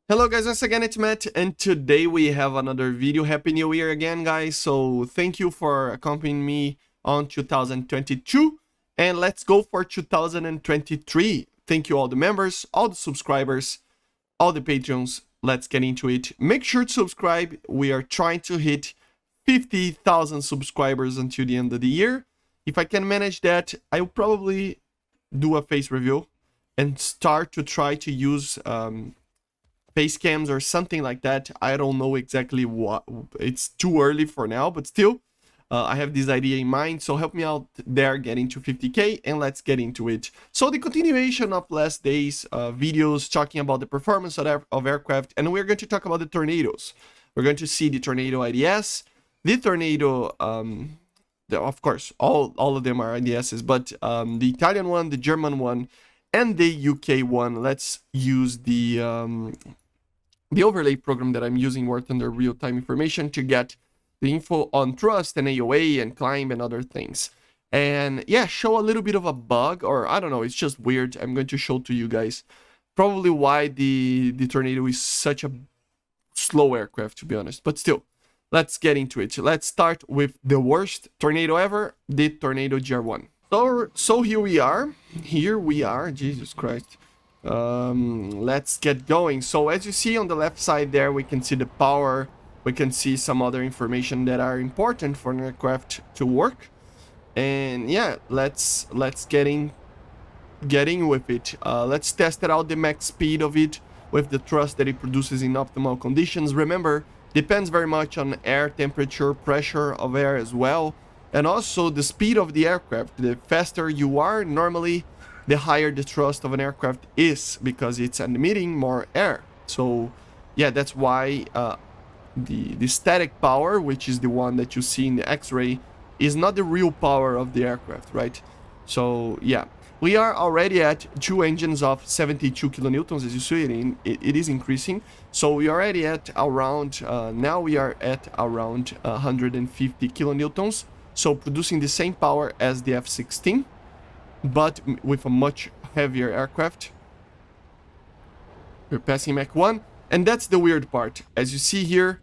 Hello guys, once again it's Matt, and today we have another video. Happy New Year again guys, so thank you for accompanying me on 2022, and let's go for 2023. Thank you all the members, all the subscribers, all the patrons. Let's get into it. Make sure to subscribe. We are trying to hit 50,000 subscribers until the end of the year. If I can manage that, I will probably do a face review and start to try to use face cams or something like that. I don't know exactly what. It's too early for now, but still, I have this idea in mind. So help me out there getting to 50k, and let's get into it. So the continuation of last day's videos talking about the performance of aircraft, and we're going to talk about the tornadoes. We're going to see the Tornado IDS, the Tornado, of course, all of them are IDSs, but the Italian one, the German one, and the UK one. Let's use the overlay program that I'm using, War Thunder real-time information, to get the info on thrust and AOA and climb and other things. And yeah, show a little bit of a bug, or I don't know, it's just weird. I'm going to show to you guys probably why the Tornado is such a slow aircraft, to be honest. But still, let's get into it. Let's start with the worst Tornado ever, the Tornado GR1. So here we are, Jesus Christ. Let's get going. So as you see on the left side there, we can see the power, we can see some other information that are important for an aircraft to work. And yeah, let's get in with it. Let's test it out, the max speed of it with the thrust that it produces in optimal conditions. Remember, depends very much on air temperature, pressure of air as well, and also the speed of the aircraft. The faster you are, normally the higher the thrust of an aircraft is, because it's emitting more air. So yeah, that's why the static power, which is the one that you see in the X-ray, is not the real power of the aircraft, right? So yeah, we are already at 2 engines of 72 kilonewtons, as you see it is increasing. So we are already at around, now we are at around 150 kilonewtons, so producing the same power as the F-16, but with a much heavier aircraft. We're passing Mach 1, and that's the weird part. As you see here,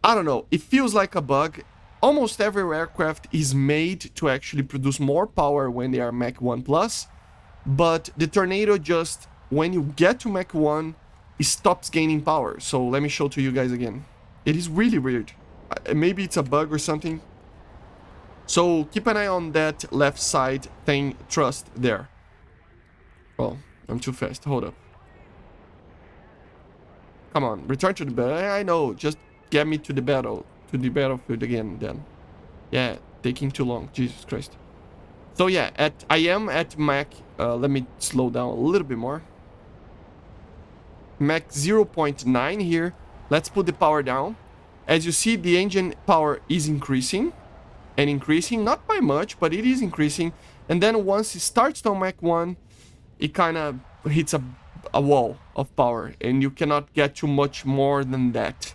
I don't know, it feels like a bug. Almost every aircraft is made to actually produce more power when they are Mach 1 plus, but the Tornado, just when you get to Mach 1, it stops gaining power. So let me show to you guys again. It is really weird. Maybe it's a bug or something. So keep an eye on that left side thing, thrust there. Oh, I'm too fast. Hold up. Come on, return to the battle. I know, just get me to the battlefield again then. Yeah, taking too long. Jesus Christ. So yeah, I am at Mach, let me slow down a little bit more. Mach 0.9 here. Let's put the power down. As you see, the engine power is increasing. And increasing, not by much, but it is increasing. And then once it starts on Mach 1, it kind of hits a wall of power, and you cannot get too much more than that.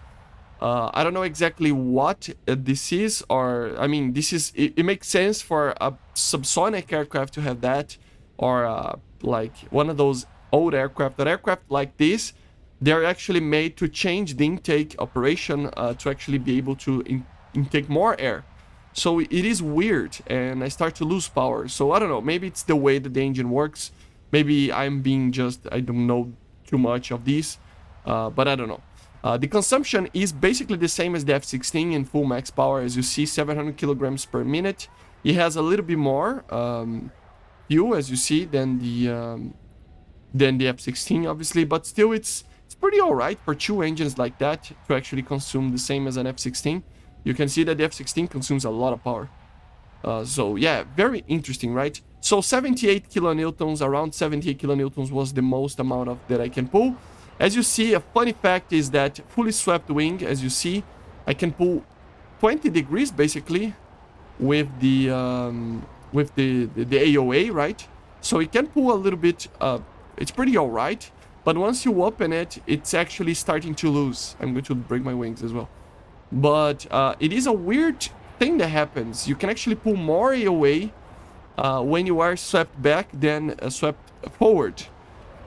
I don't know exactly what this is, or I mean, this is it makes sense for a subsonic aircraft to have that, or like one of those old aircraft. That aircraft like this, they're actually made to change the intake operation to actually be able to intake more air. So it is weird, and I start to lose power. So I don't know, maybe it's the way that the engine works. Maybe I'm being just, I don't know too much of these, but I don't know. The consumption is basically the same as the F-16 in full max power. As you see, 700 kilograms per minute. It has a little bit more fuel, as you see, than the F-16, obviously, but still it's pretty alright for 2 engines like that to actually consume the same as an F-16. You can see that the F-16 consumes a lot of power. So yeah, very interesting, right? So 78 kilonewtons, around 78 kilonewtons was the most amount of that I can pull. As you see, a funny fact is that fully swept wing, as you see, I can pull 20 degrees basically with the AOA, right? So it can pull a little bit, it's pretty alright, but once you open it, it's actually starting to lose. I'm going to break my wings as well. But it is a weird thing that happens. You can actually pull more AOA when you are swept back than swept forward.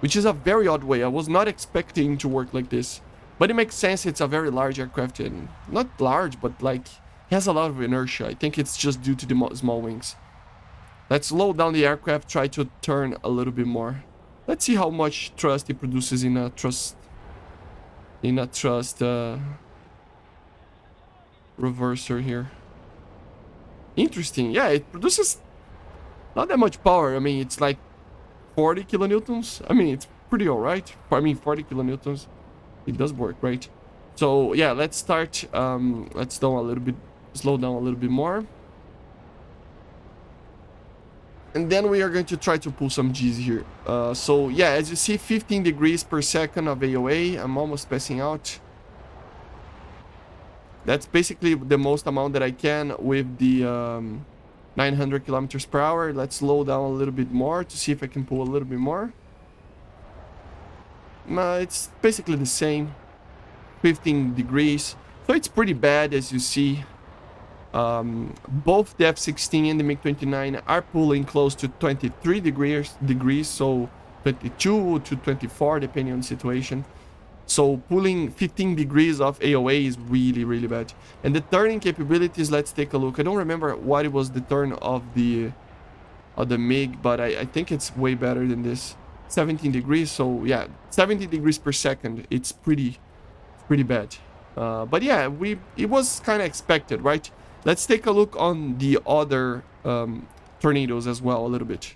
which is a very odd way. I was not expecting to work like this, but it makes sense. It's a very large aircraft, and not large, but like has a lot of inertia. I think it's just due to the small wings. Let's slow down the aircraft, try to turn a little bit more. Let's see how much thrust it produces in a thrust reverser here. Interesting. Yeah, it produces not that much power. I mean, it's like 40 kilonewtons. I mean, it's pretty all right. I mean, 40 kilonewtons. It does work, right? So yeah, let's start. Let's slow down a little bit more. And then we are going to try to pull some G's here. So yeah, as you see, 15 degrees per second of AOA. I'm almost passing out. That's basically the most amount that I can with the 900 kilometers per hour. Let's slow down a little bit more to see if I can pull a little bit more. It's basically the same. 15 degrees. So it's pretty bad, as you see. Both the F-16 and the MiG-29 are pulling close to 23 degrees, so 22 to 24 depending on the situation. So pulling 15 degrees of AOA is really, really bad. And the turning capabilities, let's take a look. I don't remember what it was the turn of the MiG, but I think it's way better than this. 17 degrees, so yeah, 70 degrees per second. It's pretty bad. But yeah, it was kind of expected, right? Let's take a look on the other tornadoes as well a little bit.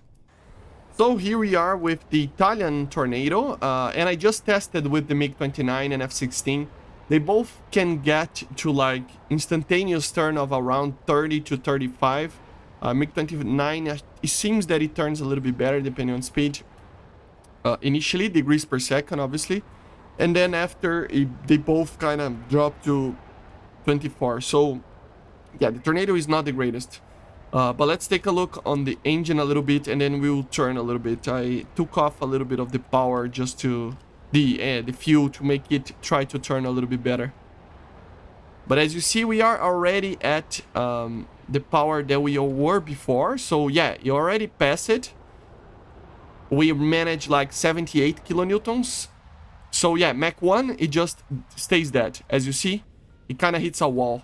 So here we are with the Italian Tornado, and I just tested with the MiG-29 and F-16. They both can get to like instantaneous turn of around 30 to 35. MiG-29, it seems that it turns a little bit better depending on speed. Initially, degrees per second, obviously. And then after, they both kind of drop to 24. So yeah, the Tornado is not the greatest. But let's take a look on the engine a little bit, and then we'll turn a little bit. I took off a little bit of the power just to the fuel to make it try to turn a little bit better. But as you see, we are already at the power that we were before. So yeah, you already passed it. We managed like 78 kilonewtons. So yeah, Mach 1, it just stays dead. As you see, it kind of hits a wall.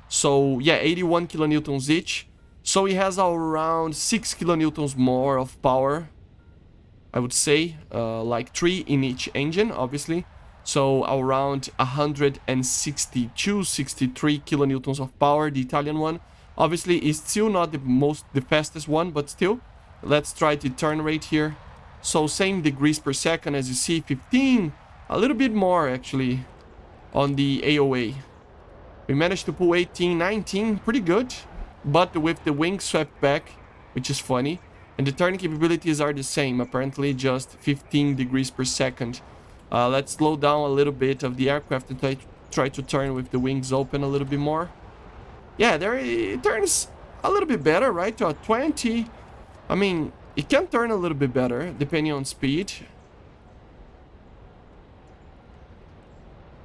So yeah, 81 kilonewtons each. So it has around 6 kilonewtons more of power, I would say, like 3 in each engine, obviously. So around 162, 63 kilonewtons of power, the Italian one. Obviously, is still not the fastest one, but still. Let's try the turn rate here. So same degrees per second, as you see, 15, a little bit more actually on the AOA. We managed to pull 18, 19, pretty good. But with the wing swept back, which is funny. And the turning capabilities are the same, apparently just 15 degrees per second. Let's slow down a little bit of the aircraft and try to turn with the wings open a little bit more. Yeah, there it turns a little bit better, right? To a 20. I mean, it can turn a little bit better, depending on speed.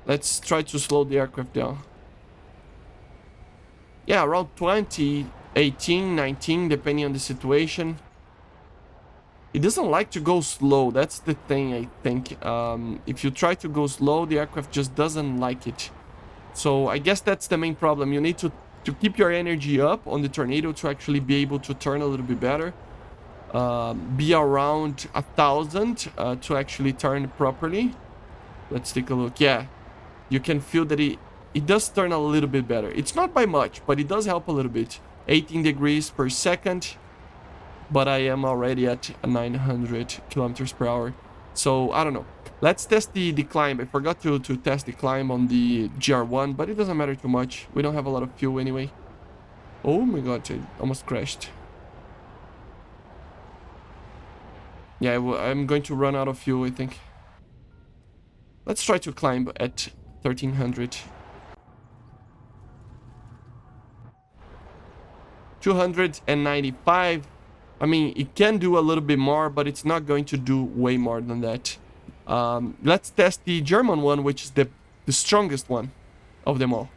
Let's try to slow the aircraft down. Yeah, around 20, 18, 19, depending on the situation. It doesn't like to go slow. That's the thing, I think. If you try to go slow, the aircraft just doesn't like it. So I guess that's the main problem. You need to keep your energy up on the Tornado to actually be able to turn a little bit better. Be around 1,000 to actually turn properly. Let's take a look. Yeah, you can feel that it does turn a little bit better. It's not by much, but it does help a little bit. 18 degrees per second. But I am already at 900 kilometers per hour. So, I don't know. Let's test the climb. I forgot to test the climb on the GR1, but it doesn't matter too much. We don't have a lot of fuel anyway. Oh my god, I almost crashed. Yeah, I'm going to run out of fuel, I think. Let's try to climb at 1300. 295. I mean, it can do a little bit more, but it's not going to do way more than that. Let's test the German one, which is the strongest one of them all.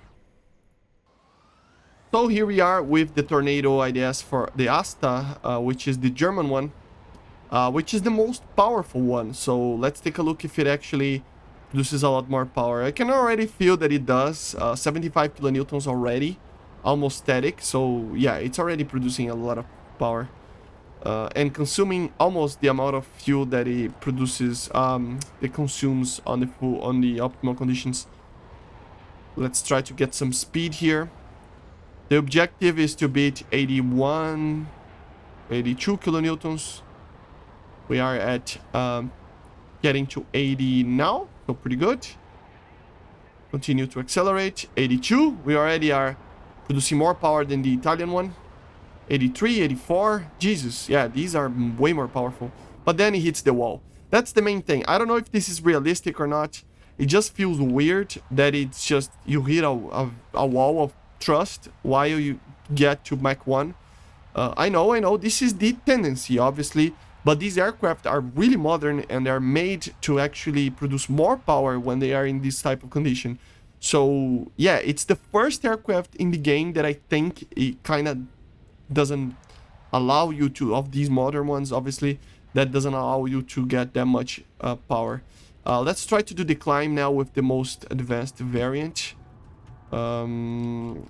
So here we are with the Tornado IDS for the Asta, which is the German one. which is the most powerful one. So let's take a look if it actually produces a lot more power. I can already feel that it does. 75 kilonewtons already, almost static. So yeah, it's already producing a lot of power. And consuming almost the amount of fuel that it produces, it consumes on the optimal conditions. Let's try to get some speed here. The objective is to beat 81, 82 kilonewtons. We are at getting to 80 now, so pretty good. Continue to accelerate. 82, we already are producing more power than the Italian one. 83, 84, Jesus, yeah, these are way more powerful. But then it hits the wall. That's the main thing. I don't know if this is realistic or not. It just feels weird that it's just, you hit a wall of trust while you get to Mach 1. I know, this is the tendency, obviously, but these aircraft are really modern and they're made to actually produce more power when they are in this type of condition. So, yeah, it's the first aircraft in the game that I think it kind of doesn't allow you to, of these modern ones, obviously, that doesn't allow you to get that much power. Let's try to do the climb now with the most advanced variant. Don't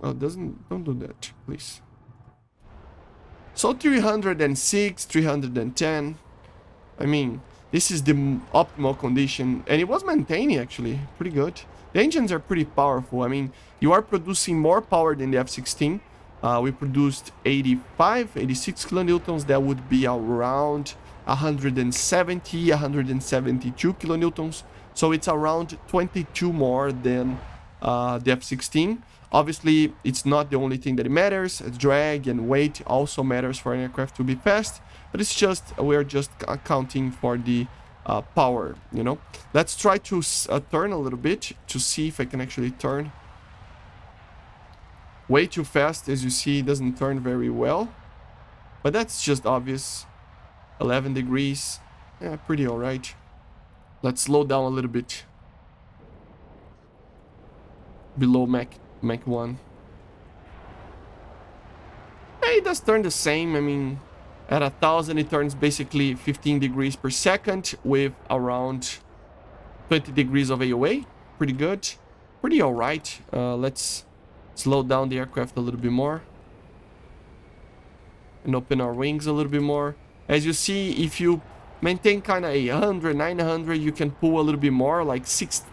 do that, please. So 306, 310. I mean, this is the optimal condition, and it was maintaining actually pretty good. The engines are pretty powerful. I mean, you are producing more power than the F-16. We produced 85, 86 kilonewtons. That would be around 170, 172 kilonewtons. So it's around 22 more than the F-16. Obviously, it's not the only thing that matters. Drag and weight also matters for an aircraft to be fast. But it's just, we're just accounting for the power, you know. Let's try to turn a little bit to see if I can actually turn. Way too fast, as you see, it doesn't turn very well. But that's just obvious. 11 degrees. Yeah, pretty alright. Let's slow down a little bit. Below Mach 1. Yeah, it does turn the same. I mean, at 1,000 it turns basically 15 degrees per second with around 20 degrees of AOA. Pretty good. Pretty alright. Let's slow down the aircraft a little bit more. And open our wings a little bit more. As you see, if you maintain kind of 800, 900, you can pull a little bit more, like 6.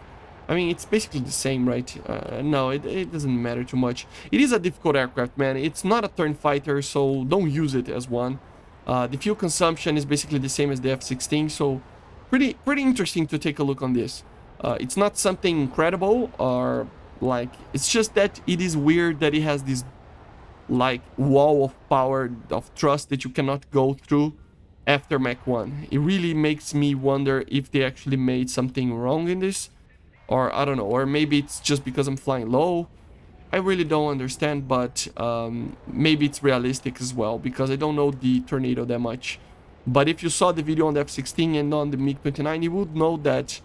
I mean, it's basically the same, right? No, it doesn't matter too much. It is a difficult aircraft, man. It's not a turn fighter, so don't use it as one. The fuel consumption is basically the same as the F-16, so pretty interesting to take a look on this. It's not something incredible, or like, it's just that it is weird that it has this like wall of power, of trust that you cannot go through after Mach 1. It really makes me wonder if they actually made something wrong in this, or I don't know, or maybe it's just because I'm flying low. I really don't understand, but maybe it's realistic as well, because I don't know the Tornado that much. But if you saw the video on the F-16 and on the MiG-29, you would know that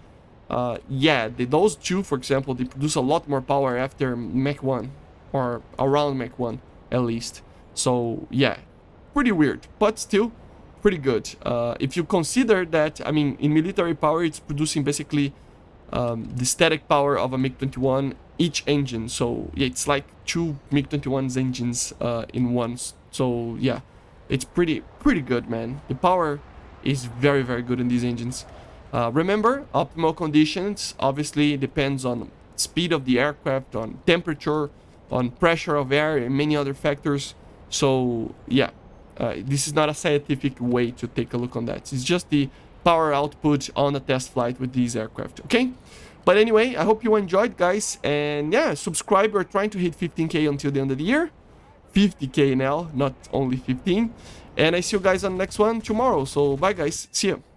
yeah, those two, for example, they produce a lot more power after Mach 1, or around Mach 1 at least. So yeah, pretty weird, but still pretty good. If you consider that, I mean, in military power, it's producing basically the static power of a MiG-21 each engine. So yeah, it's like two MiG-21's engines in one. So yeah, it's pretty good, man. The power is very good in these engines. Remember, optimal conditions obviously depends on speed of the aircraft, on temperature, on pressure of air, and many other factors. So yeah, this is not a scientific way to take a look on that. It's just the power output on a test flight with these aircraft, okay? But anyway, I hope you enjoyed, guys, and yeah, subscribe. We're trying to hit 15K until the end of the year. 50K now, not only 15. And I see you guys on the next one tomorrow. So bye, guys. See ya.